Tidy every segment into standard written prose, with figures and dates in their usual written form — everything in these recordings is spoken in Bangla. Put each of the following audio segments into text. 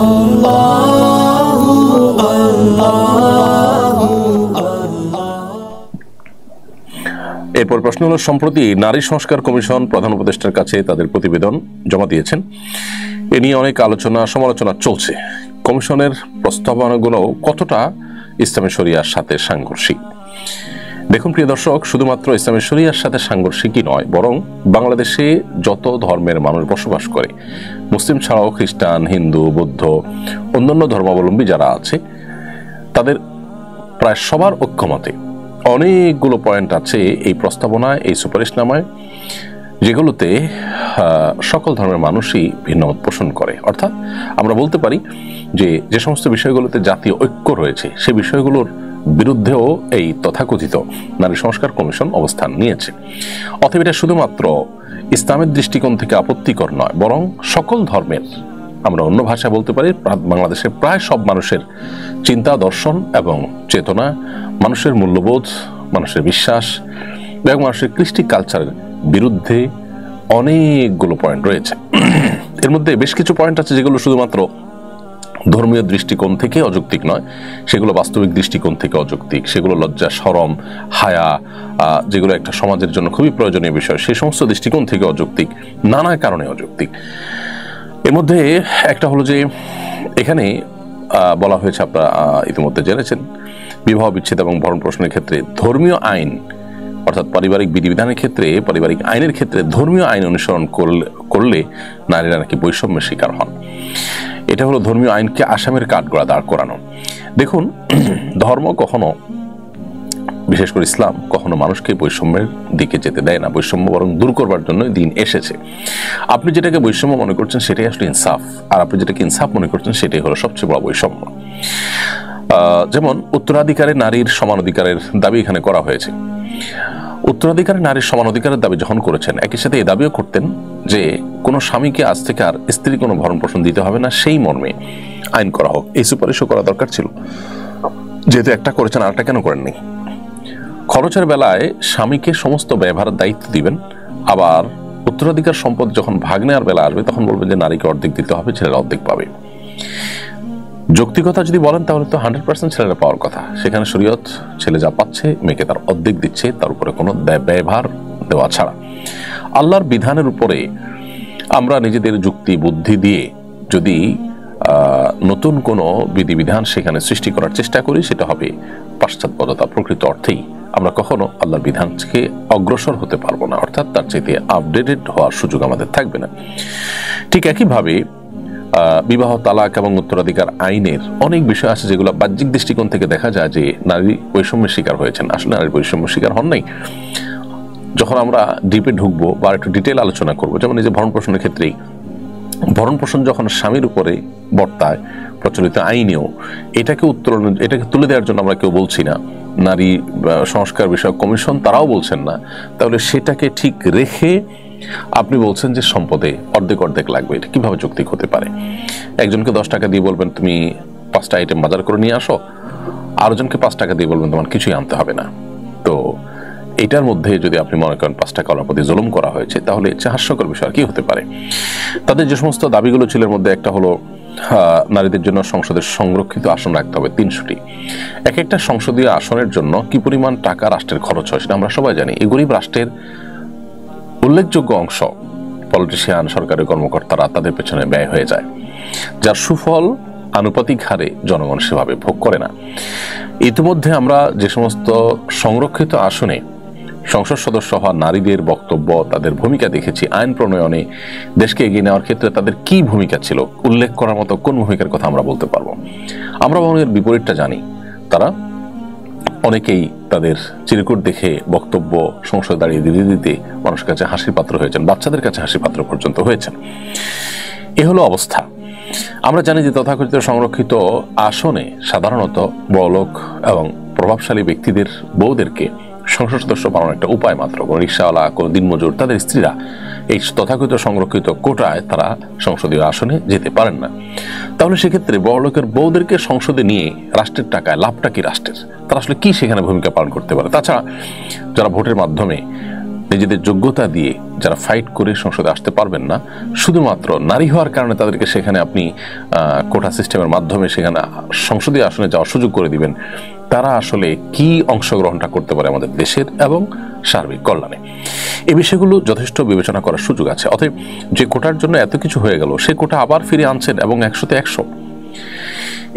আল্লাহু আল্লাহু এরপর প্রশ্ন হলো, সম্প্রতি নারী সংস্কার কমিশন প্রধান উপদেষ্টার কাছে তাদের প্রতিবেদন জমা দিয়েছেন। এ নিয়ে অনেক আলোচনা সমালোচনা চলছে। কমিশনের প্রস্তাবনাগুলো কতটা ইসলামী শরিয়ার সাথে সাংঘর্ষিক? দেখুন প্রিয় দর্শক, শুধুমাত্র ইসলামী শরিয়ার সাথে সাংঘর্ষিকই নয়, বরং বাংলাদেশে যত ধর্মের মানুষ বসবাস করে, মুসলিম ছাড়াও খ্রিস্টান, হিন্দু, বৌদ্ধ, অন্যান্য ধর্মাবলম্বী যারা আছে, তাদের প্রায় সবার ঐক্যমতে অনেকগুলো পয়েন্ট আছে এই প্রস্তাবনায়, এই সুপারিশনামায়, যেগুলোতে সকল ধর্মের মানুষই ভিন্নমত পোষণ করে। অর্থাৎ আমরা বলতে পারি যে সমস্ত বিষয়গুলোতে জাতীয় ঐক্য রয়েছে, সে বিষয়গুলোর বিরুদ্ধেও এই তথাকথিত নারী সংস্কার কমিশন অবস্থান নিয়েছে। অতএব এটা শুধুমাত্র ইসলামের দৃষ্টিকোণ থেকে আপত্তিকর নয়, বরং সকল ধর্মের, আমরা অন্য ভাষায় বলতে পারি বাংলাদেশের প্রায় সব মানুষের চিন্তা, দর্শন এবং চেতনা, মানুষের মূল্যবোধ, মানুষের বিশ্বাস এবং মানুষের কৃষ্টি কালচারের বিরুদ্ধে অনেকগুলো পয়েন্ট রয়েছে। এর মধ্যে বেশ কিছু পয়েন্ট আছে যেগুলো শুধুমাত্র ধর্মীয় দৃষ্টিকোণ থেকে অযৌক্তিক নয়, সেগুলো বাস্তবিক দৃষ্টিকোণ থেকে অযৌক্তিক, সেগুলো লজ্জা, শরম, হায়া, যেগুলো একটা সমাজের জন্য খুবই প্রয়োজনীয় বিষয়, সেই সমস্ত দৃষ্টিকোণ থেকে অযৌক্তিক, নানা কারণে অযৌক্তিক। এর মধ্যে একটা হলো যে এখানে বলা হয়েছে, আপনারা ইতিমধ্যে জেনেছেন, বিবাহ বিচ্ছেদ এবং ভরণ পোষণের ক্ষেত্রে ধর্মীয় আইন, অর্থাৎ পারিবারিক বিধিবিধানের ক্ষেত্রে, পারিবারিক আইনের ক্ষেত্রে ধর্মীয় আইন অনুসরণ করলে নারীরা নাকি বৈষম্যের শিকার হন। এটা হলো ধর্মীয় আইনকে আসামের কাঠগড়া দাঁড় করানো। দেখুন, ধর্ম কখনো, বিশেষ করে ইসলাম, কখনো মানুষকে বৈষম্যের দিকে যেতে দেয় না, বৈষম্য বরং দূর করবার জন্য দিন এসেছে। আপনি যেটাকে বৈষম্য মনে করছেন সেটাই আসলে ইনসাফ, আর আপনি যেটাকে ইনসাফ মনে করছেন সেটাই হলো সবচেয়ে বড় বৈষম্য। যেমন উত্তরাধিকারে নারীর সমান অধিকারের দাবি এখানে করা হয়েছে। উত্তরাধিকারে নারীর সমান অধিকারের দাবি যখন করেছেন, একই সাথে এই দাবিও করতেন যে কোনো স্বামীকে আজ থেকে আর স্ত্রী কোনো ভরণ পোষণ দিতে হবে না, সেই মর্মে আইন করা হোক। এই সুপারিশও করা দরকার ছিল, যেহেতু একটা করেছেন আরেকটা কেন করেননি। খরচের বেলায় স্বামীকে সমস্ত ব্যবহারের দায়িত্ব দিবেন, আবার উত্তরাধিকার সম্পদ যখন ভাগ নেওয়ার বেলা আসবে তখন বলবেন যে নারীকে অর্ধেক দিতে হবে, ছেলেরা অর্ধেক পাবে। যৌক্তিকতা যদি বলেন তাহলে তো 100% ছেলেরা পাওয়ার কথা। সেখানে শরীয়ত ছেলে যা পাচ্ছে মেয়েকে তার অর্ধেক দিচ্ছে, তার উপরে কোনো ব্যয়ভার দেওয়া ছাড়া। আল্লাহর বিধানের উপরে আমরা নিজেদের যুক্তি বুদ্ধি দিয়ে যদি নতুন কোনো বিধিবিধান সেখানে সৃষ্টি করার চেষ্টা করি, সেটা হবে পাশ্চাত্যপদতা। প্রকৃত অর্থেই আমরা কখনো আল্লাহর বিধান থেকে অগ্রসর হতে পারবো না, অর্থাৎ তার চাইতে আপডেটেড হওয়ার সুযোগ আমাদের থাকবে না। ঠিক একইভাবে বিবাহ, তালাক এবং উত্তরাধিকার আইনের অনেক বিষয় আছে যেগুলো বাহ্যিক দৃষ্টিকোণ থেকে দেখা যায় যে নারী বৈষম্যের শিকার হয়েছেন। আসলে নারী বৈষম্যের শিকার হন নাই। যখন আমরা ডিপে ঢুকবো বা একটু ডিটেল আলোচনা করবো, যেমন এই যে ভরণ পোষণের ক্ষেত্রেই, ভরণ পোষণ যখন স্বামীর উপরে বর্তায় প্রচলিত আইনেও, এটাকে তুলে দেওয়ার জন্য আমরা কেউ বলছি না, নারী সংস্কার বিষয়ক কমিশন তারাও বলছেন না, তাহলে সেটাকে ঠিক রেখে আপনি বলছেন যে সম্পদে অর্ধেক অর্ধেক লাগবে, এটা কিভাবে যৌক্তিক হতে পারে? একজনকে 10 টাকা দিয়ে বলবেন তুমি 5টা আইটেম বাজার করে নিয়ে আসো, আরেকজনকে 5 টাকা দিয়ে বলবেন তোমার কিছুই আনতে হবে না। তো এটার মধ্যে যদি আপনি মনে করেন 5 টাকা ওনার প্রতি জুলুম করা হয়েছে, তাহলে হাস্যকর বিষয় আর কি হতে পারে? তাদের যে সমস্ত দাবিগুলো ছিল এর মধ্যে একটা হলো নারীদের জন্য সংসদের সংরক্ষিত আসন রাখতে হবে 300টি। এক একটা সংসদীয় আসনের জন্য কি পরিমাণ টাকা রাষ্ট্রের খরচ হয় সেটা আমরা সবাই জানি। এই গরিব রাষ্ট্রের উল্লেখযোগ্য অংশ পলিটিশিয়ান, সরকারি কর্মকর্তারা, তাদের পেছনে ব্যয় হয়ে যায়, যার সুফল আনুপাতিক হারে জনগণ সেভাবে ভোগ করে না। ইতিমধ্যে আমরা যে সমস্ত সংরক্ষিত আসনে সংসদ সদস্য হওয়া নারীদের বক্তব্য, তাদের ভূমিকা দেখেছি। আইন প্রণয়নে, দেশকে এগিয়ে নেওয়ার ক্ষেত্রে তাদের কি ভূমিকা ছিল, উল্লেখ করার মতো কোন ভূমিকার কথা আমরা বলতে পারবো? আমরা এর বিপরীতটা জানি। তারা অনেকেই তাদের চিরকুট দেখে বক্তব্য সংসদে দাঁড়িয়ে দিতে দিতে মানুষের কাছে হাসির পাত্র হয়েছেন, বাচ্চাদের কাছে হাসির পাত্র পর্যন্ত হয়েছেন। এ হলো অবস্থা। আমরা জানি যে তথাকথিত সংরক্ষিত আসনে সাধারণত বড়লোক এবং প্রভাবশালী ব্যক্তিদের বউদেরকে সংসদ সদস্য বানানোর একটা উপায় মাত্র। কোনো রিক্সাওয়ালা, কোনো দিনমজুর, তাদের স্ত্রীরা এই তথাকথিত সংরক্ষিত কোটায় তারা সংসদীয় আসনে যেতে পারেন না। তাহলে সেক্ষেত্রে বড়লোকের বউদেরকে সংসদে নিয়ে রাষ্ট্রের টাকায় লাভটা কি রাষ্ট্রের? তারা আসলে কি সেখানে ভূমিকা পালন করতে পারে? তাছাড়া যারা ভোটের মাধ্যমে নিজেদের যোগ্যতা দিয়ে যারা ফাইট করে সংসদে আসতে পারবেন না, শুধুমাত্র নারী হওয়ার কারণে তাদেরকে সেখানে আপনি কোটা সিস্টেমের মাধ্যমে সেখানে সংসদীয় আসনে যাওয়ার সুযোগ করে দিবেন, তারা আসলে কি অংশগ্রহণটা করতে পারে আমাদের দেশের এবং সার্বিক কল্যাণে? এই বিষয়গুলো যথেষ্ট বিবেচনা করার সুযোগ আছে। অতএব যে কোটার জন্য এত কিছু হয়ে গেল, সে কোটা আবার ফিরে আনছেন এবং 100-তে 100,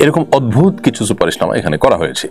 এরকম অদ্ভুত কিছু সুপারিশনামা এখানে করা হয়েছে।